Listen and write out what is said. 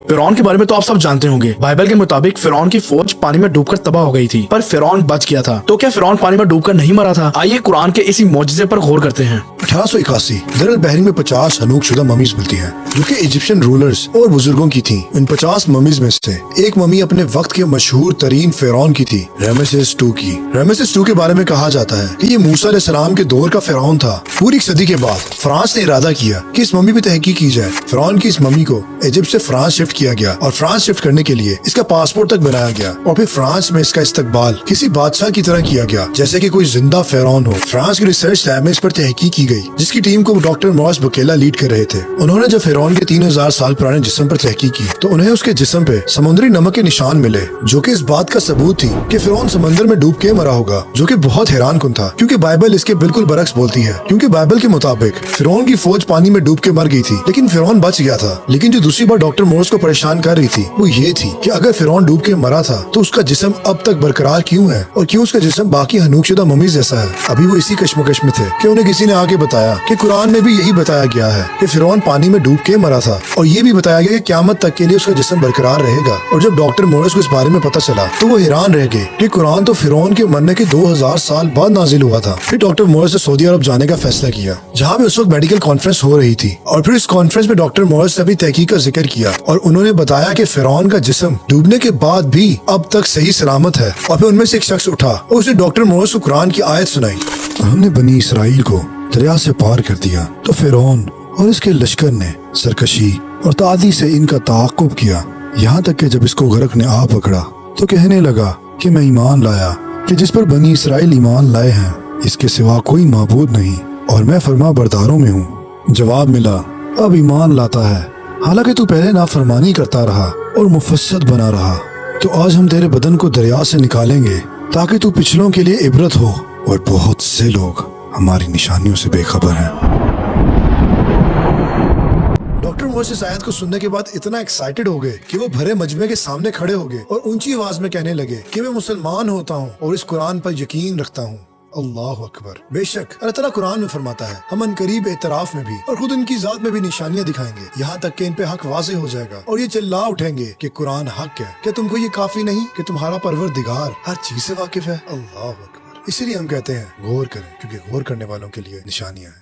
फिरौन के बारे में तो आप सब जानते होंगे। बाइबल के मुताबिक फिरौन की फौज पानी में डूबकर तबाह हो गई थी, पर फिरौन बच गया था। तो क्या फिरौन पानी में डूबकर नहीं मरा था? आइए कुरान के इसी मौजज़े पर गौर करते हैं। 1881 दरअल बहरी में 50 हनूक शुदा ममीज मिलती हैं, जो कि इजिप्शियन रूलर्स और बुजुर्गों की थीं। इन 50 ममीज में से एक ममी अपने वक्त के मशहूर तरीन फिरौन की थी, रामेसेस II की। रामेसेस II के बारे में कहा जाता है कि ये मूसा अलैहिस्सलाम के दौर का फिरौन था। पूरी एक सदी के बाद फ्रांस ने इरादा किया कि इस ममी पे तहकीक की जाए। फिरौन की इस ममी को इजिप्ट से फ्रांस शिफ्ट किया गया और फ्रांस शिफ्ट करने के लिए इसका पासपोर्ट तक बनाया गया और फिर फ्रांस में इसका इस्तकबाल किसी बादशाह की तरह किया गया, जैसे कि कोई जिंदा फिरौन हो। फ्रांस की रिसर्च लैब में इस पर तहकीक की गई, जिसकी टीम को डॉक्टर मॉरिस बुकेला लीड कर रहे थे। उन्होंने जब फिरौन के 3000 साल पुराने जिस्म पर तहकीक की तो उन्हें उसके जिस्म पे समुद्री नमक के निशान मिले, जो कि इस बात का सबूत थी कि फिरौन समंदर में डूब के मरा होगा, जो कि बहुत हैरान कुन था, क्योंकि बाइबल इसके बिल्कुल बरक्स बोलती है। क्योंकि बाइबल के मुताबिक फिरौन की फौज पानी में डूब के मर गई थी, लेकिन फिरौन बच गया था। लेकिन जो दूसरी बात डॉक्टर मॉरिस को परेशान कर रही थी वो ये थी कि अगर फिरौन डूब के मरा था तो उसका जिस्म अब तक बरकरार क्यों है और क्यों उसका जिस्म बाकी हनूकशुदा ममीज जैसा है। अभी वो इसी कश्मकश में थे कि उन्हें किसी ने आके बताया कि कुरान में भी यही बताया गया है कि फिरौन पानी में डूब के मरा था, और ये भी बताया गया कि क़यामत तक के लिए उसका जिस्म बरकरार रहेगा। और जब डॉक्टर मॉरिस को इस बारे में पता चला तो वो हैरान रह गए कि कुरान तो फिरौन के मरने के 2000 साल बाद नाजिल हुआ था। फिर डॉक्टर मॉरिस ने सऊदी अरब जाने का फैसला किया, जहाँ पे उस वक्त मेडिकल कॉन्फ्रेंस हो रही थी। और फिर इस कॉन्फ्रेंस में डॉक्टर मॉरिस ने भी तहकीक का जिक्र किया और उन्होंने बताया कि फिरौन का जिस्म डूबने के बाद भी अब तक सही सलामत है। और फिर उनमें से एक शख्स उठा और उसने डॉक्टर मॉरिस को कुरान की आयत सुनाई। हमने बनी इसराइल को दरिया से पार कर दिया तो फिरौन और इसके लश्कर ने सरकशी और तादी से इनका ताक़ुब किया, यहाँ तक कि जब इसको गर्क ने आ पकड़ा तो कहने लगा कि मैं ईमान लाया कि जिस पर बनी इसराइल ईमान लाए हैं इसके सिवा कोई माबूद नहीं और मैं फरमा बरदारों में हूँ। जवाब मिला, अब ईमान लाता है, हालांकि तू पहले नाफरमानी करता रहा और मुफस्सद बना रहा। तो आज हम तेरे बदन को दरिया से निकालेंगे ताकि तू पिछलों के लिए इबरत हो। और बहुत से लोग हमारी निशानियों से बेखबर हैं। डॉक्टर मॉरिस इस आयत को सुनने के बाद इतना एक्साइटेड हो गए कि वो भरे मजमे के सामने खड़े हो गए और ऊंची आवाज में कहने लगे कि मैं मुसलमान होता हूँ और इस कुरान पर यकीन रखता हूँ। अल्लाह अकबर। बेशक अल्लाह ताला कुरान में फरमाता है, हम अनकरीब एतराफ में भी और खुद उनकी जात में भी निशानियां दिखाएंगे, यहाँ तक कि इन पे हक वाज़ेह हो जाएगा और ये चिल्ला उठेंगे कि कुरान हक है। क्या तुमको ये काफी नहीं कि तुम्हारा परवरदिगार हर चीज से वाकिफ है? अल्लाह अकबर। इसीलिए हम कहते हैं गौर करें, क्योंकि गौर करने वालों के लिए निशानियां हैं।